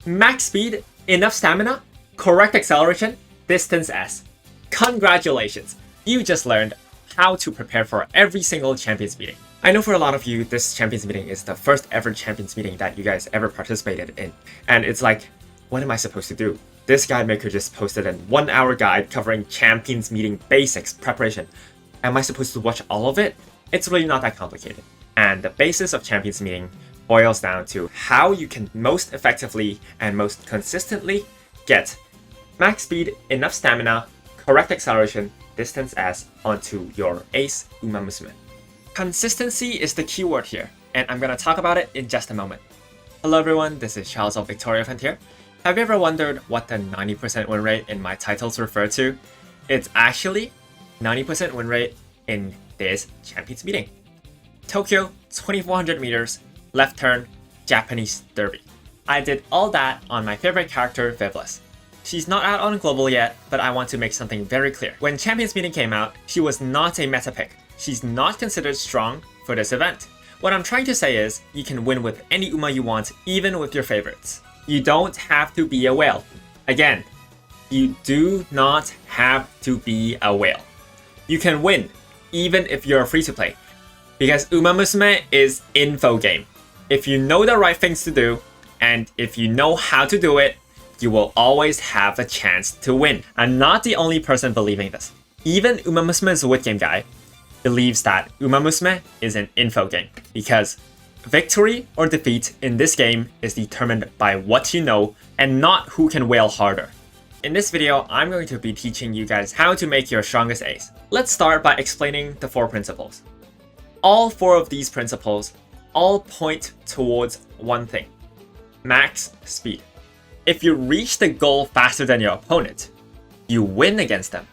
Max speed, enough stamina, correct acceleration, distance S. Congratulations! You just learned how to prepare for every single Champions meeting. I know for a lot of you, this Champions meeting is the first ever Champions meeting that you guys ever participated in. And it's like, what am I supposed to do? This guide maker just posted a 1-hour guide covering Champions meeting basics preparation. Am I supposed to watch all of it? It's really not that complicated. And the basis of Champions meeting boils down to how you can most effectively and most consistently get max speed, enough stamina, correct acceleration, distance S onto your ace Umamusume. Consistency is the keyword here, and I'm going to talk about it in just a moment. Hello everyone, this is Charles of Victoria Frontier. Have you ever wondered what the 90% win rate in my titles refer to? It's actually 90% win rate in this Champions meeting. Tokyo, 2400 meters, left turn, Japanese derby. I did all that on my favorite character, Vivlis. She's not out on global yet, but I want to make something very clear. When Champions meeting came out, she was not a meta pick. She's not considered strong for this event. What I'm trying to say is, you can win with any Uma you want, even with your favorites. You don't have to be a whale. Again, you do not have to be a whale. You can win, even if you're free to play. Because Umamusume is info game. If you know the right things to do, and if you know how to do it, you will always have a chance to win. I'm not the only person believing this. Even Umamusume's Wit Game guy believes that Umamusume is an info game, because victory or defeat in this game is determined by what you know and not who can wail harder. In this video, I'm going to be teaching you guys how to make your strongest ace. Let's start by explaining the 4 principles. All 4 of these principles all point towards one thing: max speed. If you reach the goal faster than your opponent, you win against them.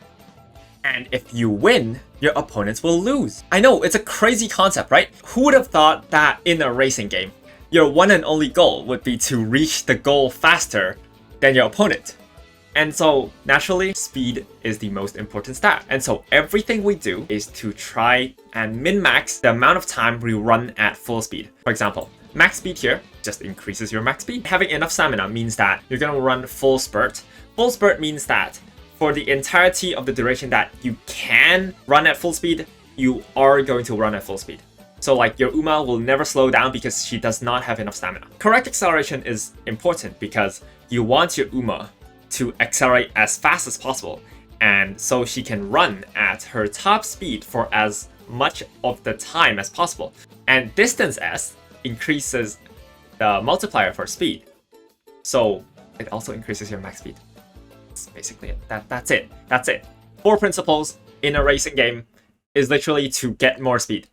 And if you win, your opponents will lose. I know, it's a crazy concept, right? Who would have thought that in a racing game, your one and only goal would be to reach the goal faster than your opponent? And so, naturally, speed is the most important stat. And so everything we do is to try and min-max the amount of time we run at full speed. For example, max speed here just increases your max speed. Having enough stamina means that you're going to run full spurt. Full spurt means that for the entirety of the duration that you can run at full speed, you are going to run at full speed. So like your Uma will never slow down because she does not have enough stamina. Correct acceleration is important because you want your Uma to accelerate as fast as possible, and so she can run at her top speed for as much of the time as possible. And distance S increases the multiplier for speed, so it also increases your max speed. That's basically it. That's it. 4 principles in a racing game is literally to get more speed.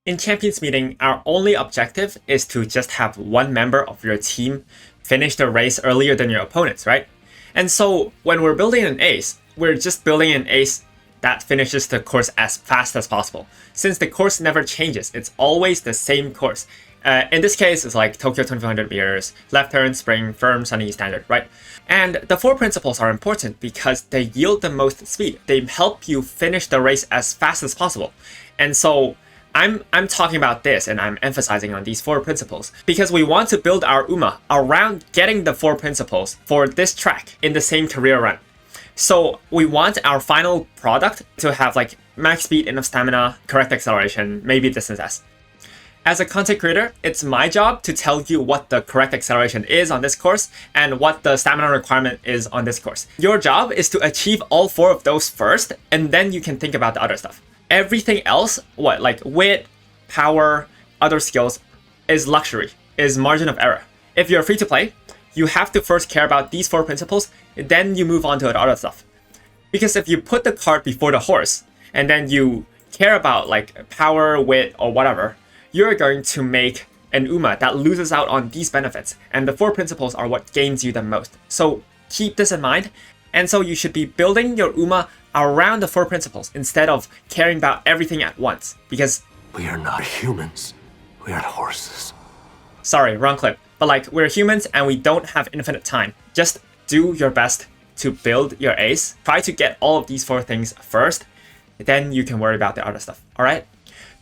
In Champions meeting, our only objective is to just have one member of your team finish the race earlier than your opponents, right? And so when we're building an ace, we're just building an ace that finishes the course as fast as possible. Since the course never changes, it's always the same course. In this case, it's like Tokyo 2400 meters, left turn, spring, firm, sunny, standard, right? And the 4 principles are important because they yield the most speed. They help you finish the race as fast as possible. And so I'm talking about this, and I'm emphasizing on these 4 principles because we want to build our Uma around getting the 4 principles for this track in the same career run. So we want our final product to have like max speed, enough stamina, correct acceleration, maybe distance S. As a content creator, it's my job to tell you what the correct acceleration is on this course and what the stamina requirement is on this course. Your job is to achieve all 4 of those first, and then you can think about the other stuff. Everything else, like wit, power, other skills, is luxury, is margin of error. If you're free to play, you have to first care about these 4 principles, then you move on to the other stuff. Because if you put the cart before the horse, and then you care about like power, wit, or whatever, you're going to make an Uma that loses out on these benefits, and the 4 principles are what gains you the most. So keep this in mind, and so you should be building your Uma around the 4 principles instead of caring about everything at once, because we are not humans, we are horses. Sorry, wrong clip. But like, we're humans and we don't have infinite time. Just do your best to build your ace. Try to get all of these 4 things first, then you can worry about the other stuff, alright?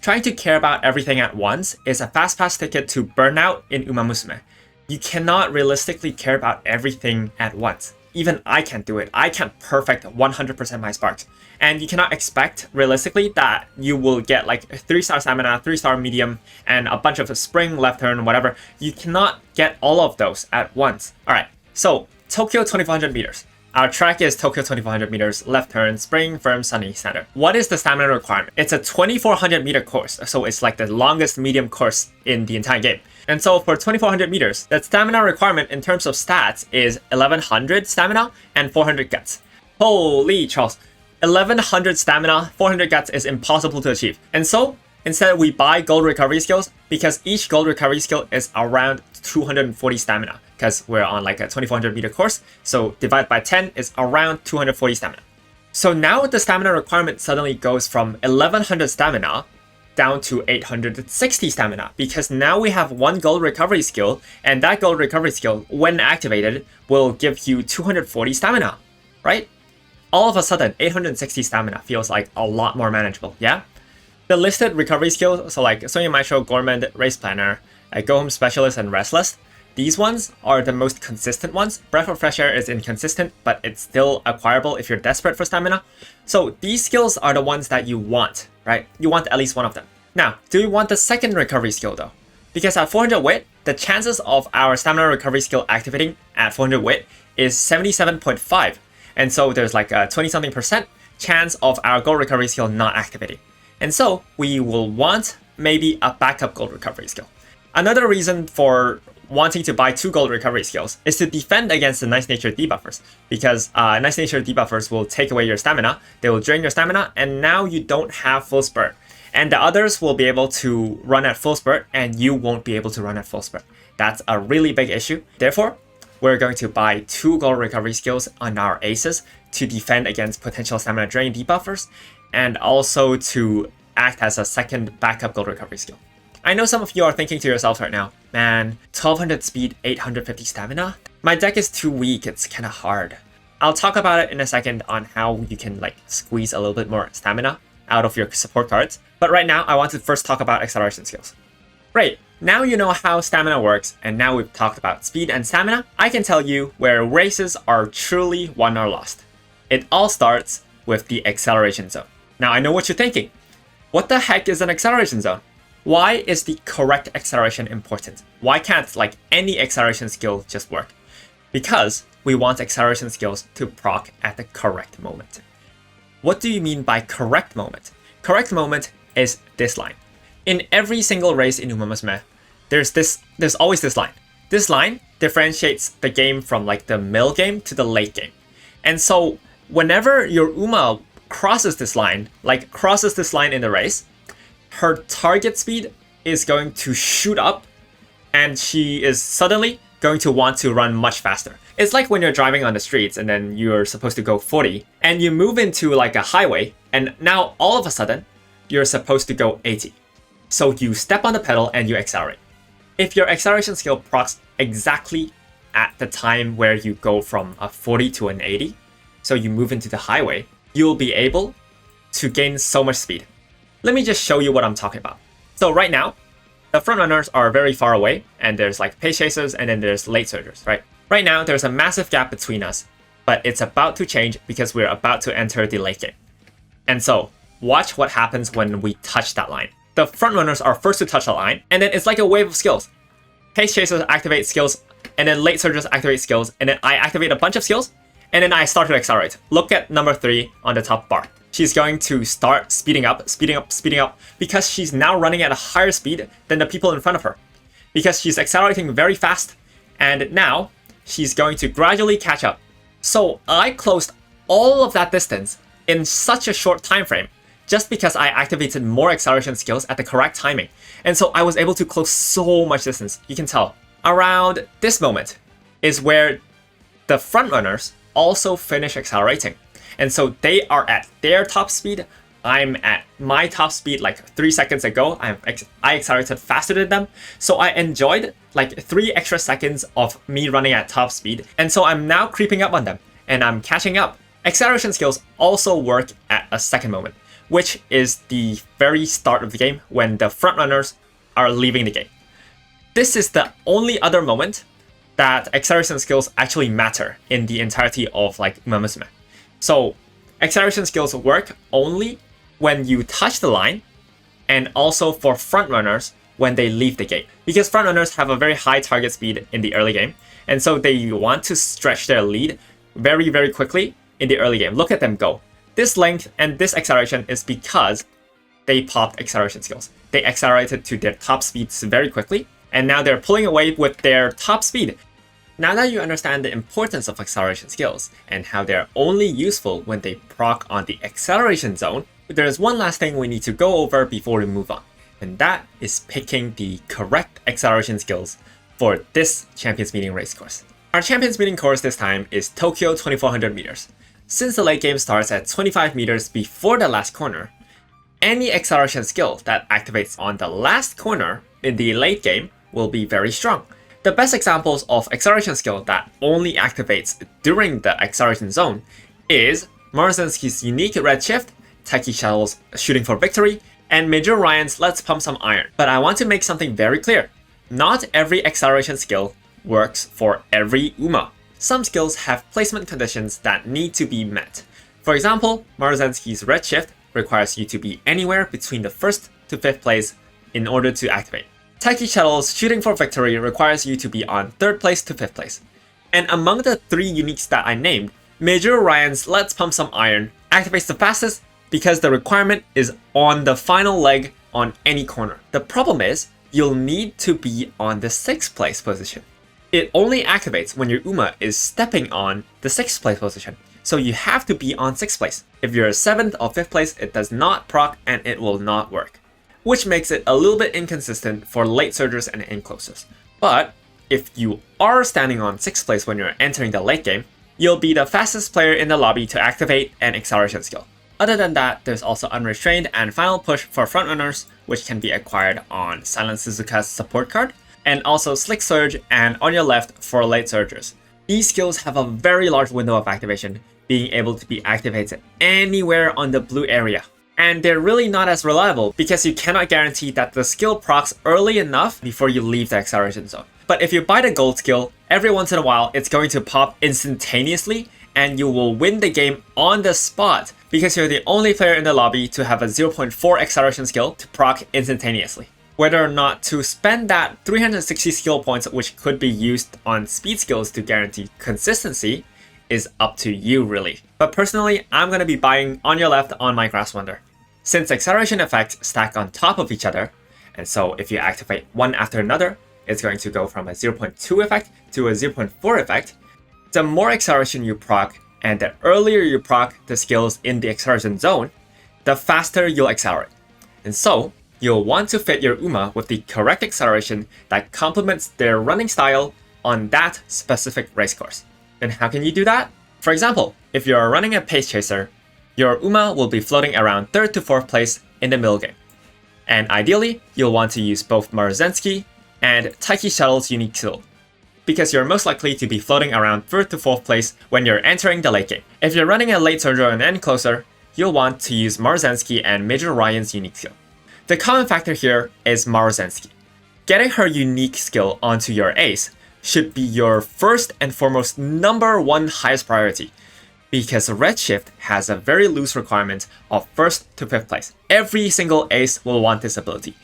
Trying to care about everything at once is a fast pass ticket to burnout in Umamusume. You cannot realistically care about everything at once. Even I can't do it. I can't perfect 100% my sparks. And you cannot expect, realistically, that you will get like 3-star stamina, 3-star medium, and a bunch of spring, left turn, whatever. You cannot get all of those at once. Alright, so Tokyo 2400 meters. Our track is Tokyo 2400 meters, left turn, spring, firm, sunny, center. What is the stamina requirement? It's a 2400 meter course, so it's like the longest medium course in the entire game. And so for 2400 meters, the stamina requirement in terms of stats is 1100 stamina and 400 guts. Holy Charles, 1100 stamina, 400 guts is impossible to achieve. And so instead we buy gold recovery skills because each gold recovery skill is around 240 stamina because we're on like a 2400 meter course. So divided by 10 is around 240 stamina. So now the stamina requirement suddenly goes from 1100 stamina down to 860 stamina because now we have one gold recovery skill, and that gold recovery skill, when activated, will give you 240 stamina, right? All of a sudden, 860 stamina feels like a lot more manageable, yeah? The listed recovery skills, so like Sonya Maestro, Gourmand, Race Planner, Go Home Specialist, and Restless, these ones are the most consistent ones. Breath of Fresh Air is inconsistent, but it's still acquirable if you're desperate for stamina. So these skills are the ones that you want, right? You want at least one of them. Now, do you want the second recovery skill though? Because at 400 wit, the chances of our stamina recovery skill activating at 400 wit is 77.5. And so there's like a 20-something% chance of our gold recovery skill not activating. And so we will want maybe a backup gold recovery skill. Another reason for wanting to buy 2 gold recovery skills is to defend against the Nice Nature debuffers, because Nice Nature debuffers will take away your stamina, they will drain your stamina, and now you don't have full spurt. And the others will be able to run at full spurt, and you won't be able to run at full spurt. That's a really big issue. Therefore, we're going to buy 2 gold recovery skills on our aces to defend against potential stamina drain debuffers, and also to act as a second backup gold recovery skill. I know some of you are thinking to yourselves right now, man, 1200 speed, 850 stamina? My deck is too weak, it's kinda hard. I'll talk about it in a second on how you can like squeeze a little bit more stamina out of your support cards. But right now, I want to first talk about acceleration skills. Great, now you know how stamina works, and now we've talked about speed and stamina, I can tell you where races are truly won or lost. It all starts with the acceleration zone. Now I know what you're thinking. What the heck is an acceleration zone? Why is the correct acceleration important? Why can't like any acceleration skill just work? Because we want acceleration skills to proc at the correct moment. What do you mean by correct moment? Correct moment is this line. In every single race in Umamusume, there's always this line. This line differentiates the game from like the middle game to the late game. And so whenever your Uma crosses this line in the race, her target speed is going to shoot up, and she is suddenly going to want to run much faster. It's like when you're driving on the streets and then you're supposed to go 40 and you move into like a highway, and now all of a sudden you're supposed to go 80. So you step on the pedal and you accelerate. If your acceleration skill procs exactly at the time where you go from a 40 to an 80, so you move into the highway, you'll be able to gain so much speed. Let me just show you what I'm talking about. So right now, the front runners are very far away, and there's like pace chasers and then there's late surgers, right? Right now, there's a massive gap between us, but it's about to change because we're about to enter the late game. And so, watch what happens when we touch that line. The front runners are first to touch the line, and then it's like a wave of skills. Pace chasers activate skills, and then late surgers activate skills, and then I activate a bunch of skills, and then I start to accelerate. Look at number 3 on the top bar. She's going to start speeding up, because she's now running at a higher speed than the people in front of her. Because she's accelerating very fast, and now she's going to gradually catch up. So I closed all of that distance in such a short time frame, just because I activated more acceleration skills at the correct timing. And so I was able to close so much distance. You can tell. Around this moment is where the front runners also finish accelerating. And so they are at their top speed. I'm at my top speed like 3 seconds ago. I accelerated faster than them. So I enjoyed like 3 extra seconds of me running at top speed. And so I'm now creeping up on them and I'm catching up. Acceleration skills also work at a second moment, which is the very start of the game when the front runners are leaving the game. This is the only other moment that acceleration skills actually matter in the entirety of like Umamusume. So acceleration skills work only when you touch the line, and also for frontrunners when they leave the game. Because frontrunners have a very high target speed in the early game, and so they want to stretch their lead very, very quickly in the early game. Look at them go. This length and this acceleration is because they popped acceleration skills. They accelerated to their top speeds very quickly, and now they're pulling away with their top speed. Now that you understand the importance of acceleration skills and how they're only useful when they proc on the acceleration zone, there's one last thing we need to go over before we move on, and that is picking the correct acceleration skills for this Champions Meeting race course. Our Champions Meeting course this time is Tokyo 2400 meters. Since the late game starts at 25 meters before the last corner, any acceleration skill that activates on the last corner in the late game will be very strong. The best examples of acceleration skill that only activates during the acceleration zone is Morozensky's unique redshift, Taiki Shuttle's shooting for victory, and Major Ryan's let's pump some iron. But I want to make something very clear. Not every acceleration skill works for every Uma. Some skills have placement conditions that need to be met. For example, Morozensky's redshift requires you to be anywhere between the 1st to 5th place in order to activate. Taiki Shuttle's shooting for victory requires you to be on 3rd place to 5th place. And among the 3 uniques that I named, Major Ryan's let's pump some iron activates the fastest because the requirement is on the final leg on any corner. The problem is, you'll need to be on the 6th place position. It only activates when your Uma is stepping on the 6th place position, so you have to be on 6th place. If you're 7th or 5th place, it does not proc and it will not work, which makes it a little bit inconsistent for late surgers and enclosers. But if you are standing on 6th place when you're entering the late game, you'll be the fastest player in the lobby to activate an acceleration skill. Other than that, there's also Unrestrained and Final Push for frontrunners, which can be acquired on Silent Suzuka's support card, and also Slick Surge and On Your Left for late surgers. These skills have a very large window of activation, being able to be activated anywhere on the blue area. And they're really not as reliable because you cannot guarantee that the skill procs early enough before you leave the acceleration zone. But if you buy the gold skill, every once in a while it's going to pop instantaneously and you will win the game on the spot because you're the only player in the lobby to have a 0.4 acceleration skill to proc instantaneously. Whether or not to spend that 360 skill points, which could be used on speed skills to guarantee consistency, is up to you really. But personally, I'm going to be buying On Your Left on my Grass Wonder. Since acceleration effects stack on top of each other, and so if you activate one after another, it's going to go from a 0.2 effect to a 0.4 effect. The more acceleration you proc, and the earlier you proc the skills in the acceleration zone, the faster you'll accelerate. And so, you'll want to fit your Uma with the correct acceleration that complements their running style on that specific race course. Then how can you do that? For example, if you're running a pace chaser, your Uma will be floating around 3rd to 4th place in the middle game. And ideally, you'll want to use both Morozensky and Taiki Shuttle's unique skill, because you're most likely to be floating around 3rd to 4th place when you're entering the late game. If you're running a late surger and end closer, you'll want to use Morozensky and Major Ryan's unique skill. The common factor here is Morozensky. Getting her unique skill onto your ace should be your first and foremost number 1 highest priority, because Redshift has a very loose requirement of 1st to 5th place. Every single ace will want this ability,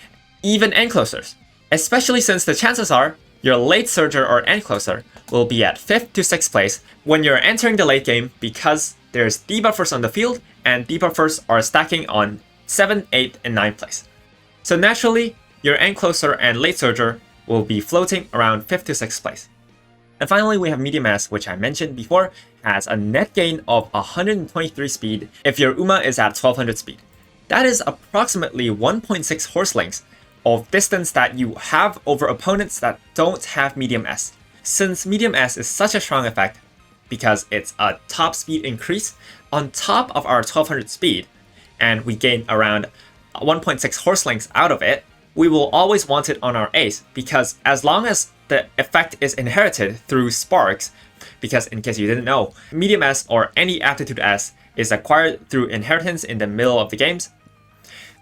even end closers, especially since the chances are your late surger or end closer will be at 5th to 6th place when you're entering the late game, because there's debuffers on the field and debuffers are stacking on 7th, 8th, and 9th place. So naturally, your end closer and late surger will be floating around 5th to 6th place. And finally, we have Medium S, which I mentioned before, has a net gain of 123 speed if your Uma is at 1200 speed. That is approximately 1.6 horse lengths of distance that you have over opponents that don't have Medium S. Since Medium S is such a strong effect, because it's a top speed increase on top of our 1200 speed, and we gain around 1.6 horse lengths out of it, we will always want it on our ace, because as long as the effect is inherited through sparks, because in case you didn't know, Medium S or any Aptitude S is acquired through inheritance in the middle of the games,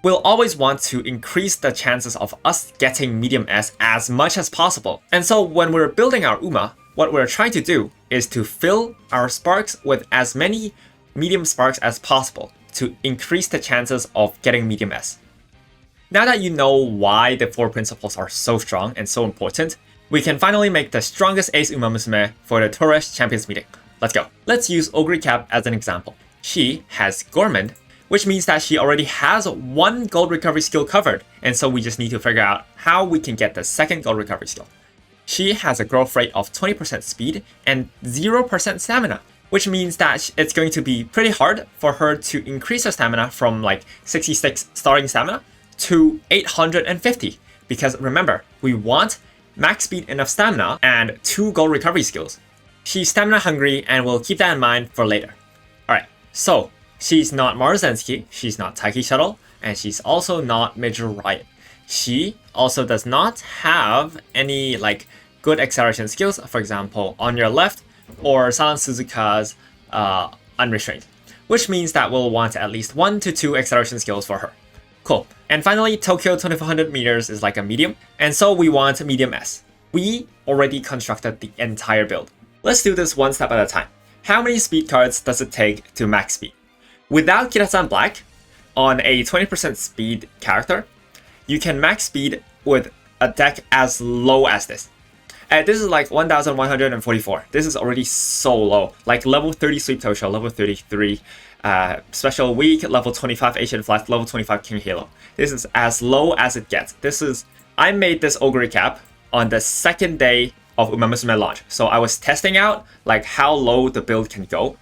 we'll always want to increase the chances of us getting Medium S as much as possible. And so when we're building our Uma, what we're trying to do is to fill our sparks with as many medium sparks as possible to increase the chances of getting medium S. Now that you know why the 4 principles are so strong and so important, we can finally make the strongest ace Umamusume for the Taurus Champions meeting. Let's go. Let's use Ogre Cap as an example. She has Gourmand, which means that she already has 1 gold recovery skill covered, and so we just need to figure out how we can get the second gold recovery skill. She has a growth rate of 20% speed and 0% stamina, which means that it's going to be pretty hard for her to increase her stamina from like 66 starting stamina to 850, because remember, we want max speed, enough stamina, and 2 gold recovery skills. She's stamina hungry, and we'll keep that in mind for later. Alright, so she's not Marzensky, she's not Taiki Shuttle, and she's also not Major Riot. She also does not have any like good acceleration skills, for example, on your left, or Silent Suzuka's Unrestrained, which means that we'll want at least 1 to 2 acceleration skills for her. Cool. And finally, Tokyo 2400 meters is like a medium, and so we want medium S. We already constructed the entire build. Let's do this one step at a time. How many speed cards does it take to max speed? Without Kirasan Black, on a 20% speed character, you can max speed with a deck as low as this. And this is like 1144. This is already so low. Like level 30 Sweep Tosho, level 33 Special Weak, level 25 Asian Flash, level 25 King Halo. This is as low as it gets. I made this Ogre Cap on the second day of Umamusume launch. So I was testing out like how low the build can go.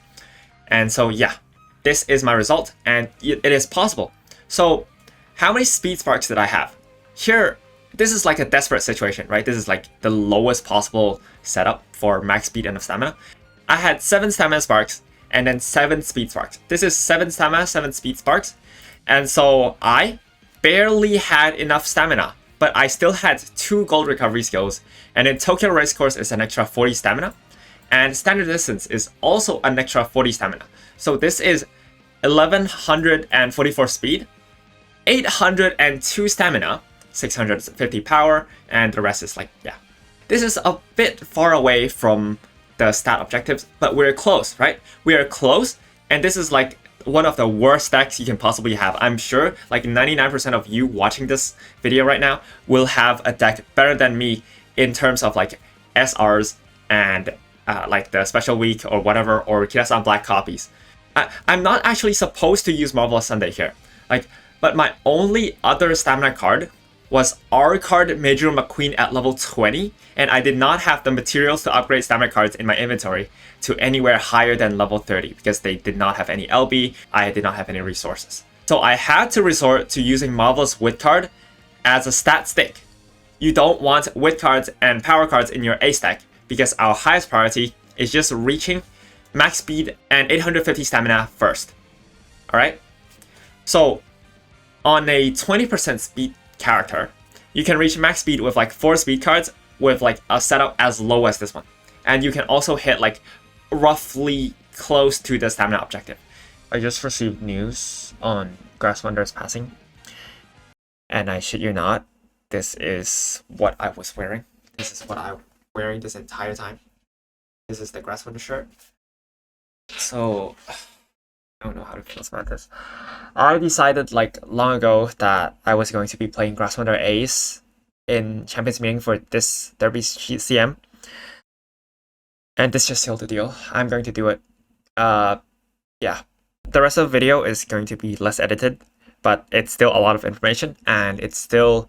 And so yeah, this is my result, and it is possible. So how many speed sparks did I have? Here, this is like a desperate situation, right? This is like the lowest possible setup for max speed and stamina. I had 7 stamina sparks and then 7 speed sparks. This is 7 stamina, 7 speed sparks. And so I barely had enough stamina, but I still had 2 gold recovery skills. And then Tokyo Race Course is an extra 40 stamina. And Standard Distance is also an extra 40 stamina. So this is 1144 speed, 802 stamina, 650 power, and the rest is like, yeah. This is a bit far away from the stat objectives, but we're close, right? We are close, and this is like one of the worst decks you can possibly have. I'm sure like 99% of you watching this video right now will have a deck better than me in terms of like SRs and like the Special Week or whatever, or Kirasan Black copies. I'm not actually supposed to use Marvelous Sunday here, but my only other stamina card was R card Major McQueen at level 20, and I did not have the materials to upgrade stamina cards in my inventory to anywhere higher than level 30 because they did not have any LB, I did not have any resources. So I had to resort to using Marvelous Wit card as a stat stick. You don't want Wit cards and power cards in your ace deck because our highest priority is just reaching max speed and 850 stamina first. Alright? So on a 20% speed character, you can reach max speed with like 4 speed cards with like a setup as low as this one. And you can also hit like roughly close to the stamina objective. I just received news on Grass Wonder's passing. And I shit you not, this is what I was wearing. This is what I'm wearing this entire time. This is the Grass Wonder shirt. So I don't know how to feel about this. I decided like long ago that I was going to be playing Grass Wonder Ace in Champions Meeting for this Derby CM. And this just sealed the deal. I'm going to do it. Yeah. The rest of the video is going to be less edited, but it's still a lot of information, and it's still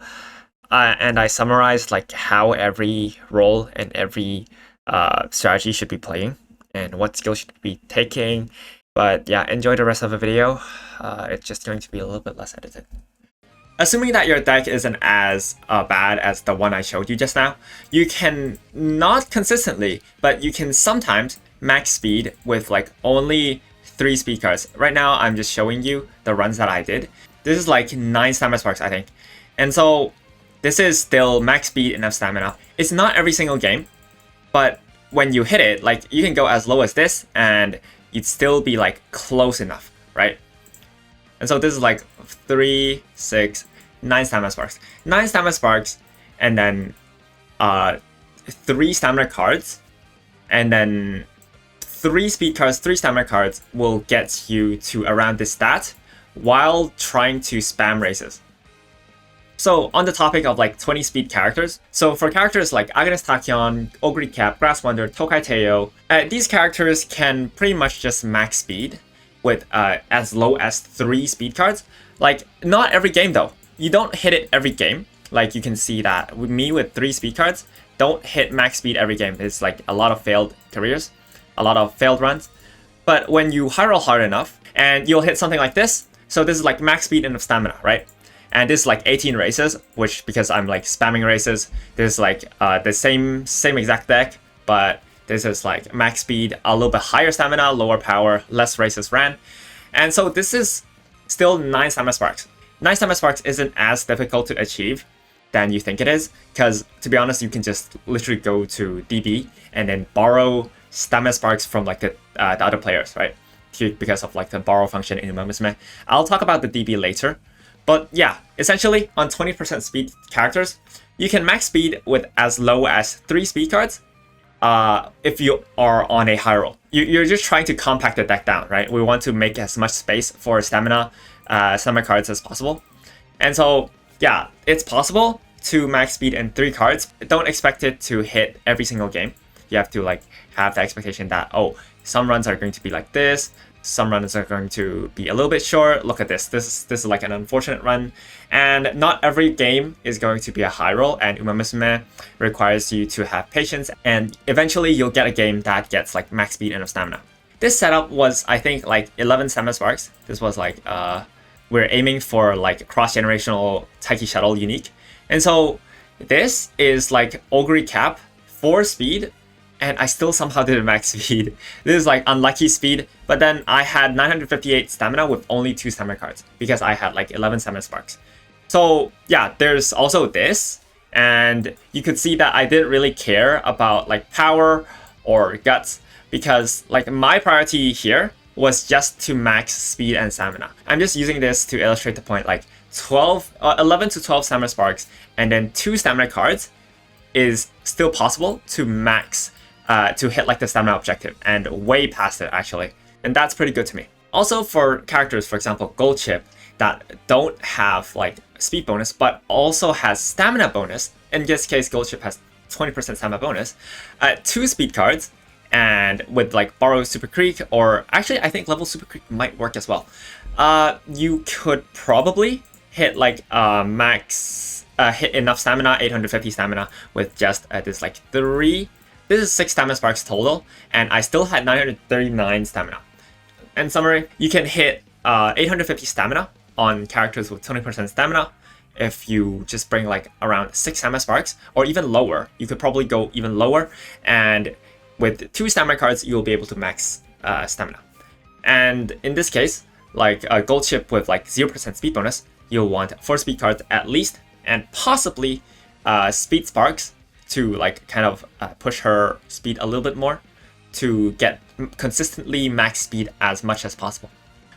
and I summarized like how every role and every strategy should be playing and what skills should be taking. But yeah, enjoy the rest of the video. It's just going to be a little bit less edited. Assuming that your deck isn't as bad as the one I showed you just now, you can not consistently, but you can sometimes max speed with like only 3 speed cards. Right now, I'm just showing you the runs that I did. This is like 9 stamina sparks, I think. And so this is still max speed, enough stamina. It's not every single game, but when you hit it, like you can go as low as this and you'd still be like close enough, right? And so this is like 3, 6, 9 stamina sparks. 9 stamina sparks and then 3 stamina cards and then 3 speed cards, 3 stamina cards will get you to around this stat while trying to spam races. So on the topic of like 20 speed characters, so for characters like Agnes Tachyon, Ogre Cap, Grass Wonder, Tokai Teo, these characters can pretty much just max speed with as low as 3 speed cards. Like, not every game though. You don't hit it every game. Like, you can see that with me with 3 speed cards, don't hit max speed every game. It's like a lot of failed careers, a lot of failed runs. But when you high roll hard enough, and you'll hit something like this, so this is like max speed and stamina, right? And this is like 18 races, which, because I'm like spamming races, this is like the same exact deck, but this is like max speed, a little bit higher stamina, lower power, less races ran. And so this is still 9 stamina sparks. 9 stamina sparks isn't as difficult to achieve than you think it is, because to be honest, you can just literally go to DB and then borrow stamina sparks from like the other players, right? Because of like the borrow function in Umamusume. I'll talk about the DB later. But yeah, essentially on 20% speed characters, you can max speed with as low as 3 speed cards if you are on a high roll. You're just trying to compact the deck down, right? We want to make as much space for stamina cards as possible. And so yeah, it's possible to max speed in 3 cards. Don't expect it to hit every single game. You have to like have the expectation that, oh, some runs are going to be like this, some runs are going to be a little bit short. Look at this. This is like an unfortunate run. And not every game is going to be a high roll, and Umamusume requires you to have patience, and eventually you'll get a game that gets like max speed and stamina. This setup was, I think, like 11 stamina sparks. This was like, we're aiming for like cross-generational Taiki Shuttle unique. And so this is like Ogre Cap, 4 speed, and I still somehow didn't max speed. This is like unlucky speed, but then I had 958 stamina with only 2 stamina cards because I had like 11 stamina sparks. So yeah, there's also this, and you could see that I didn't really care about like power or guts, because like my priority here was just to max speed and stamina. I'm just using this to illustrate the point, like 11 to 12 stamina sparks and then 2 stamina cards is still possible to max to hit like the stamina objective, and way past it actually. And that's pretty good to me. Also for characters, for example, Gold Chip, that don't have like speed bonus, but also has stamina bonus. In this case, Gold Chip has 20% stamina bonus. 2 speed cards, and with like Borrow Super Creek, or actually I think Level Super Creek might work as well. You could probably hit like hit enough stamina, 850 stamina, with just this like 3. This is 6 stamina sparks total, and I still had 939 stamina. In summary, you can hit 850 stamina on characters with 20% stamina if you just bring like around 6 stamina sparks, or even lower. You could probably go even lower, and with 2 stamina cards, you'll be able to max stamina. And in this case, like a Gold Chip with like 0% speed bonus, you'll want 4 speed cards at least, and possibly speed sparks to like kind of push her speed a little bit more to get consistently max speed as much as possible.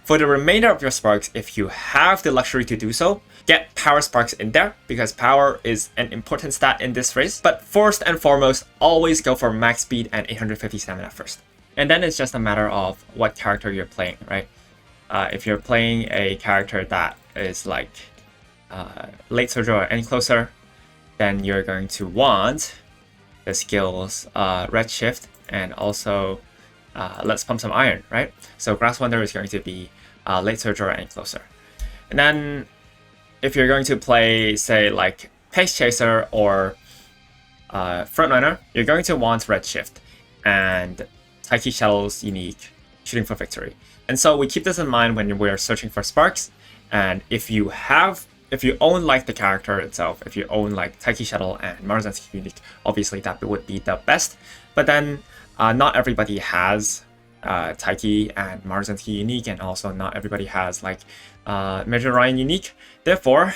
For the remainder of your sparks, if you have the luxury to do so, get power sparks in there, because power is an important stat in this race. But first and foremost, always go for max speed and 850 stamina first. And then it's just a matter of what character you're playing, right? If you're playing a character that is like late surge or any closer, then you're going to want the skills Redshift and also Let's Pump Some Iron, right? So Grass Wonder is going to be late surge or any closer. And then if you're going to play, say, like Pace Chaser or Frontrunner, you're going to want Redshift and Taiki Shuttle's unique Shooting for Victory. And so we keep this in mind when we're searching for sparks. And if you own like the character itself, if you own like Taiki Shuttle and Maruzensky unique, obviously that would be the best. But then not everybody has Taiki and Maruzensky unique, and also not everybody has like Major Ryan unique. Therefore,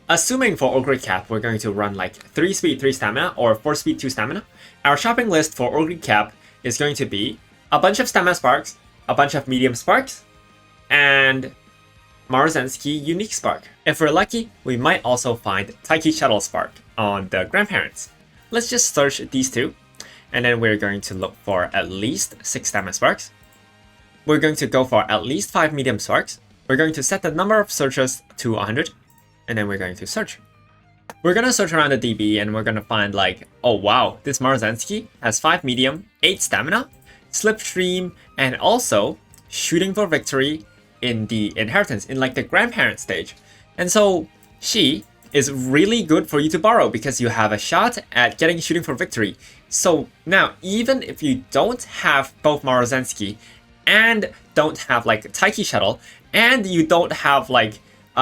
assuming for Ogre Cap, we're going to run like 3 speed, 3 stamina, or 4 speed, 2 stamina. Our shopping list for Ogre Cap is going to be a bunch of stamina sparks, a bunch of medium sparks, and Maruzensky unique spark. If we're lucky, we might also find Taiki Shuttle spark on the grandparents. Let's just search these two, And then we're going to look for at least 6 stamina sparks. We're going to go for at least 5 medium sparks. We're going to set the number of searches to 100. And then we're going to search. We're going to search around the DB and we're going to find like, oh wow, this Maruzensky has 5 medium, 8 stamina, slipstream, and also shooting for victory in the inheritance, in like the grandparent stage. And so she is really good for you to borrow because you have a shot at getting shooting for victory. So now, even if you don't have both Maruzensky and don't have like Taiki Shuttle, and you don't have like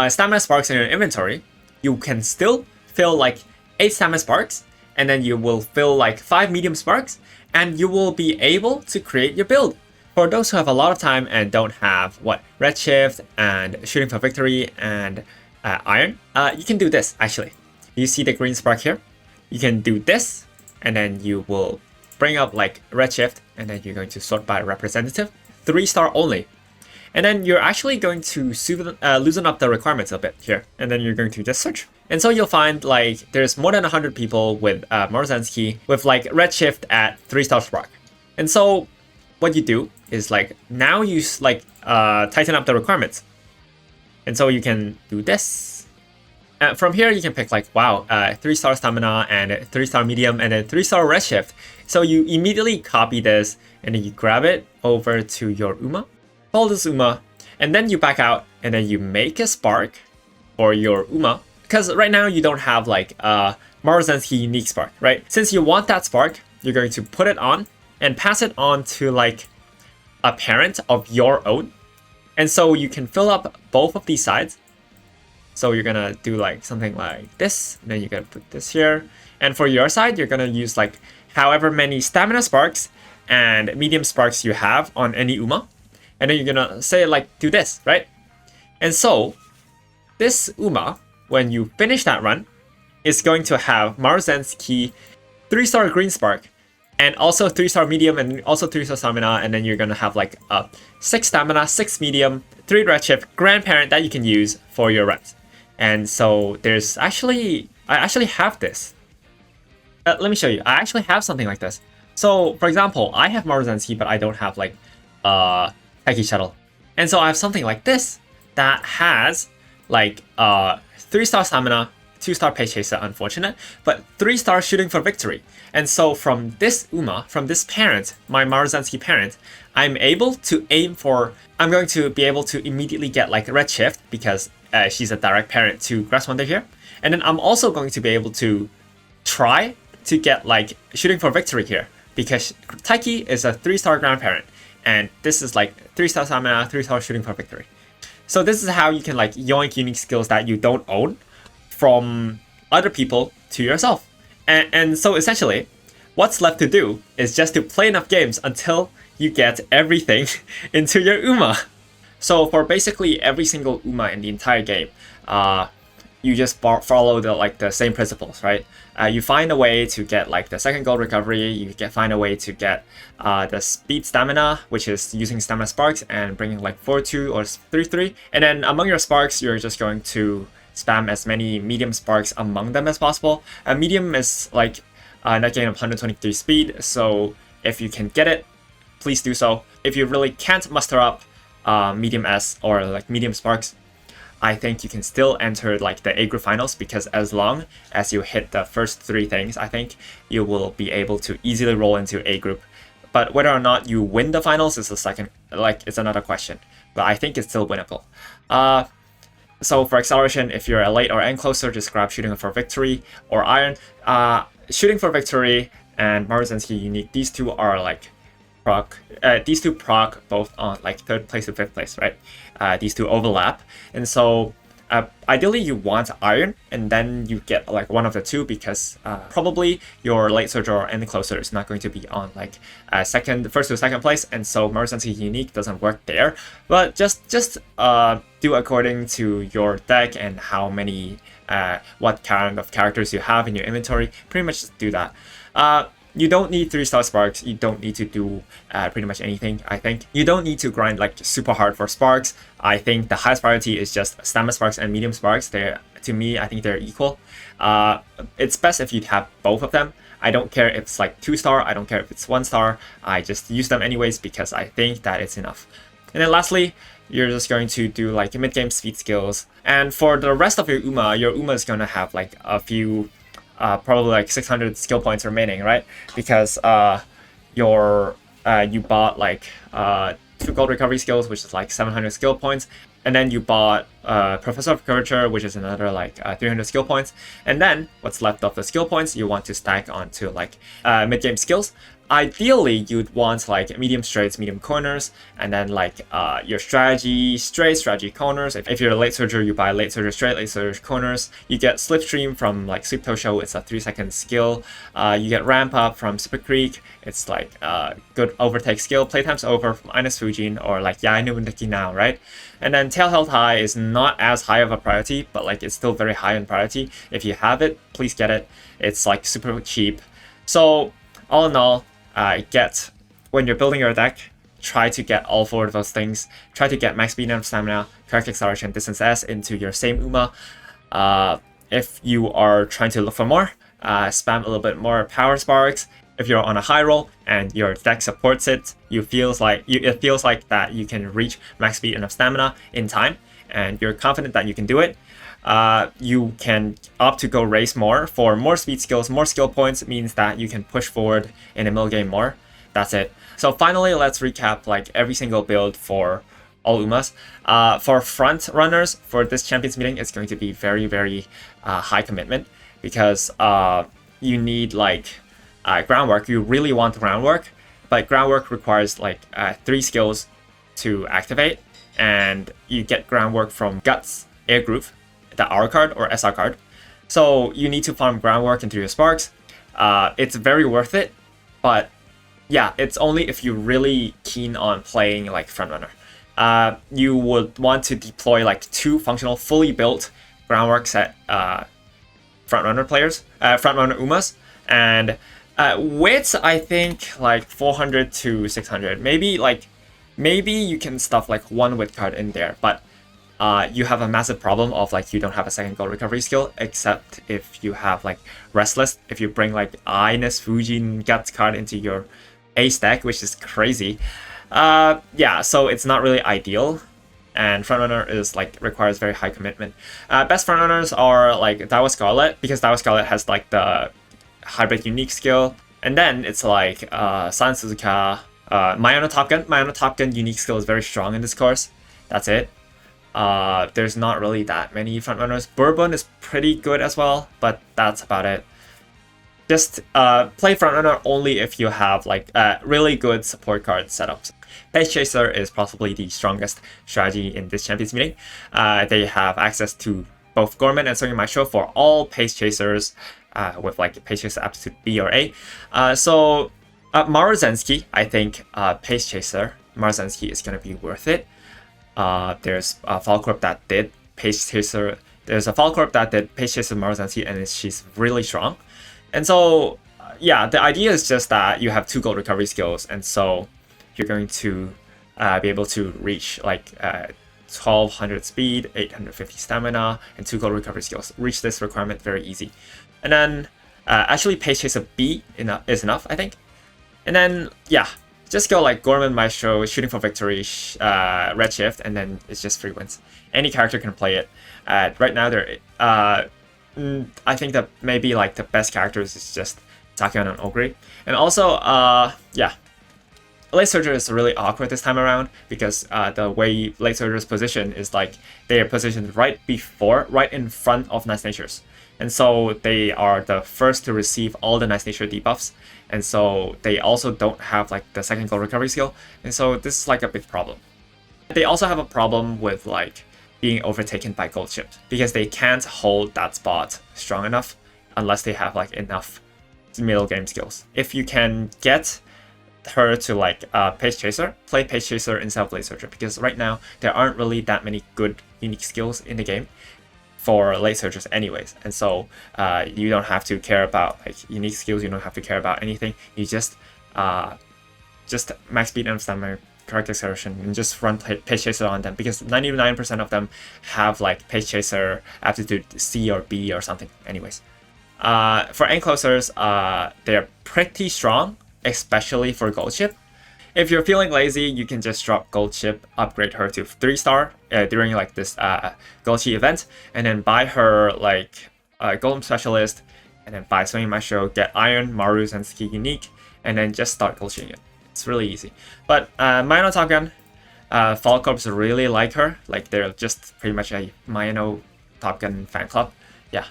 stamina sparks in your inventory, you can still fill like 8 stamina sparks, and then you will fill like 5 medium sparks, and you will be able to create your build. For those who have a lot of time and don't have what redshift and shooting for victory and iron, you can do this actually. You see the green spark here? You can do this, and then you will bring up like redshift, and then you're going to sort by representative, 3-star only. And then you're actually going to loosen up the requirements a bit here, and then you're going to just search. And so you'll find like there's more than 100 people with Maruzensky with like redshift at 3-star spark. And so what you do is like now you like tighten up the requirements. And so you can do this. From here you can pick like, wow, 3-star stamina and 3-star medium and then 3-star redshift. So you immediately copy this and then you grab it over to your Uma. Follow this Uma, and then you back out and then you make a spark for your Uma. Because right now you don't have like Maruzensky unique spark, right? Since you want that spark, you're going to put it on and pass it on to like a parent of your own. And so you can fill up both of these sides. So you're gonna do like something like this, and then you're gonna put this here. And for your side, you're gonna use like however many stamina sparks and medium sparks you have on any Uma. And then you're gonna say like, do this, right? And so this Uma, when you finish that run, is going to have Maruzensky 3-star green spark, and also 3-star medium, and also 3-star stamina, and then you're gonna have like 6 stamina, 6 medium, 3 redshift grandparent that you can use for your runs. And so there's actually, I actually have this. Let me show you. I actually have something like this. So for example, I have Maruzensky, but I don't have like Taiki Shuttle. And so I have something like this that has like 3-star stamina, 2-star page chaser, unfortunate, but 3-star shooting for victory. And so from this Uma, from this parent, my Maruzensky parent, I'm able to aim for, I'm going to be able to immediately get like redshift because she's a direct parent to Grass Wonder here. And then I'm also going to be able to try to get like shooting for victory here because Taiki is a 3-star grandparent. And this is like 3-star stamina, 3-star shooting for victory. So this is how you can like yoink unique skills that you don't own from other people to yourself. And so essentially, what's left to do is just to play enough games until you get everything into your Uma. So for basically every single Uma in the entire game, you just follow the same principles, right? You find a way to get like the second gold recovery. You find a way to get the speed stamina, which is using stamina sparks and bringing like 4-2 or 3-3. And then among your sparks, you're just going to spam as many medium sparks among them as possible. Medium is like a net gain of 123 speed, so if you can get it, please do so. If you really can't muster up medium S or like medium sparks, I think you can still enter like the A group finals because as long as you hit the first 3 things, I think you will be able to easily roll into A group. But whether or not you win the finals is it's another question. But I think it's still winnable. So for acceleration, if you're a late or end closer, just grab shooting for victory or iron. Shooting for victory and Maruzensky unique, these two are like proc. These two proc both on like 3rd place to 5th place, right? These two overlap, and so ideally you want iron, and then you get like one of the two because probably your late surge or end closer is not going to be on like first to second place, and so Maruzensky unique doesn't work there. But just do according to your deck and how many what kind of characters you have in your inventory. Pretty much just do that. You don't need 3-star sparks. You don't need to do pretty much anything, I think. You don't need to grind like super hard for sparks. I think the highest priority is just stamina sparks and medium sparks. To me, I think they're equal. It's best if you have both of them. I don't care if it's like 2-star, I don't care if it's 1-star, I just use them anyways because I think that it's enough. And then lastly, you're just going to do like mid-game speed skills. And for the rest of your Uma is going to have like a few, probably like 600 skill points remaining, right? Because you bought like 2 gold recovery skills, which is like 700 skill points. And then you bought Professor of Curvature, which is another like 300 skill points. And then what's left of the skill points, you want to stack onto like mid-game skills. Ideally, you'd want like medium straights, medium corners, and then like your strategy straight, strategy corners. If you're a late surger, you buy late surger straight, late surger corners. You get Slipstream from like Sweep Tosho, it's a 3-second skill. You get Ramp Up from Super Creek, it's like good overtake skill. Playtime's over from Ines Fujin or like Yainu Ndaki now, right? And then Tail Held High is not as high of a priority, but like it's still very high in priority. If you have it, please get it. It's like super cheap. So all in all, when you're building your deck, try to get all 4 of those things. Try to get max speed and stamina, correct acceleration, distance S into your same Uma. If you are trying to look for more, spam a little bit more power sparks. If you're on a high roll and your deck supports it, it feels like that you can reach max speed and stamina in time, and you're confident that you can do it. You can opt to go race more for more speed skills. More skill points means that you can push forward in the middle game more. That's it. So finally, let's recap like every single build for all Umas. For front runners for this champions meeting, it's going to be very, very high commitment because you need like groundwork. You really want groundwork, but groundwork requires like 3 skills to activate, and you get groundwork from Guts, Air Groove, the R card or SR card. So you need to farm groundwork into your sparks. It's very worth it, but yeah, it's only if you're really keen on playing like frontrunner. You would want to deploy like 2 functional, fully built groundwork set frontrunner players, frontrunner Umas, and widths I think like 400 to 600. Maybe you can stuff like 1 width card in there, but you have a massive problem of like you don't have a second gold recovery skill, except if you have like Restless. If you bring like Ines Fujin Guts card into your A stack, which is crazy. Yeah, so it's not really ideal, and frontrunner is like requires very high commitment. Best frontrunners are like Dawa Scarlet, because Dawa Scarlet has like the hybrid unique skill, and then it's like San Suzuka, Mayano Top Gun. Mayano Top Gun unique skill is very strong in this course. That's it. There's not really that many frontrunners. Bourbon is pretty good as well, but that's about it. Just play frontrunner only if you have like really good support card setups. Pace Chaser is possibly the strongest strategy in this champions meeting. They have access to both Gorman and Sony Maestro for all Pace Chasers with like Pace Chaser aptitude B or A. So Maruzensky, I think Pace Chaser, Maruzensky is going to be worth it. There's a Fall Corp that did Pace Chaser. There's a Fall Corp that did Pace Chaser Maruzensky, and she's really strong. And so, yeah, the idea is just that you have 2 gold recovery skills, and so you're going to be able to reach like 1200 speed, 850 stamina, and 2 gold recovery skills. Reach this requirement very easy. And then actually Pace Chaser B is enough, I think. And then, yeah, just go like Gorman, Maestro, Shooting for Victory, Redshift, and then it's just free wins. Any character can play it. Right now, I think that maybe like the best characters is just Takion and Ogre. And also, yeah, Late Surger is really awkward this time around because the way Late Surger's position is like they are positioned right in front of Nice Natures. And so they are the first to receive all the Nice Nature debuffs. And so they also don't have like the second gold recovery skill. And so this is like a big problem. They also have a problem with like being overtaken by gold ships because they can't hold that spot strong enough unless they have like enough middle game skills. If you can get her to like Pace Chaser, play Pace Chaser instead of Late Surger, because right now there aren't really that many good unique skills in the game for Late Surgers anyways, and so you don't have to care about like unique skills, you don't have to care about anything, you just max speed and stamina, correct acceleration, and just run Pace Chaser on them, because 99% of them have like Pace Chaser aptitude C or B or something anyways. For enclosers, they're pretty strong, especially for gold chip. If you're feeling lazy, you can just drop gold chip, upgrade her to 3-star during like this gold chip event, and then buy her like golem specialist, and then buy Swinging Maestro, get Iron, Maru, Zensuke unique, and then just start gold chipping it. It's really easy. But Mino Top Gun, Fall Corps really like her. Like they're just pretty much a Mino Top Gun fan club. Yeah.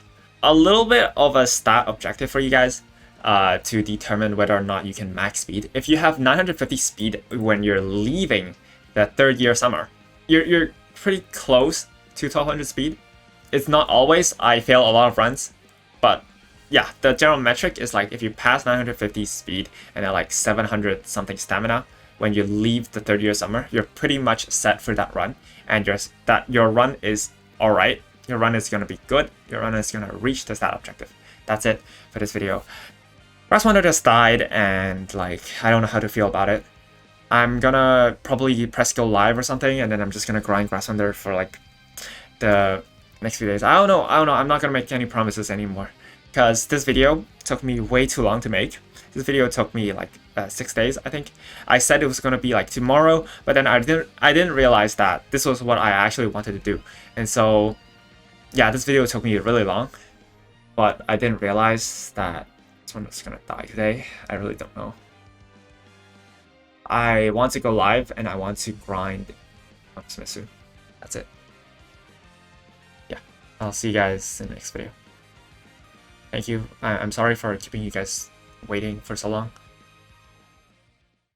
A little bit of a stat objective for you guys to determine whether or not you can max speed. If you have 950 speed when you're leaving the 3rd year summer, you're pretty close to 1200 speed. It's not always. I fail a lot of runs, but yeah, the general metric is like if you pass 950 speed and then like 700 something stamina when you leave the 3rd year summer, you're pretty much set for that run, and your run is alright. Your run is going to be good. Your run is going to reach the stat objective. That's it for this video. Grass Wonder just died, and like I don't know how to feel about it. I'm gonna probably press go live or something, and then I'm just gonna grind Grass Wonder for like the next few days. I don't know. I'm not gonna make any promises anymore because this video took me way too long to make. This video took me like 6 days, I think. I said it was gonna be like tomorrow, but then I didn't realize that this was what I actually wanted to do, and so yeah, this video took me really long, but I didn't realize that this one was gonna die today. I really don't know. I want to go live and I want to grind Umamusume. That's it. Yeah, I'll see you guys in the next video. Thank you. I'm sorry for keeping you guys waiting for so long.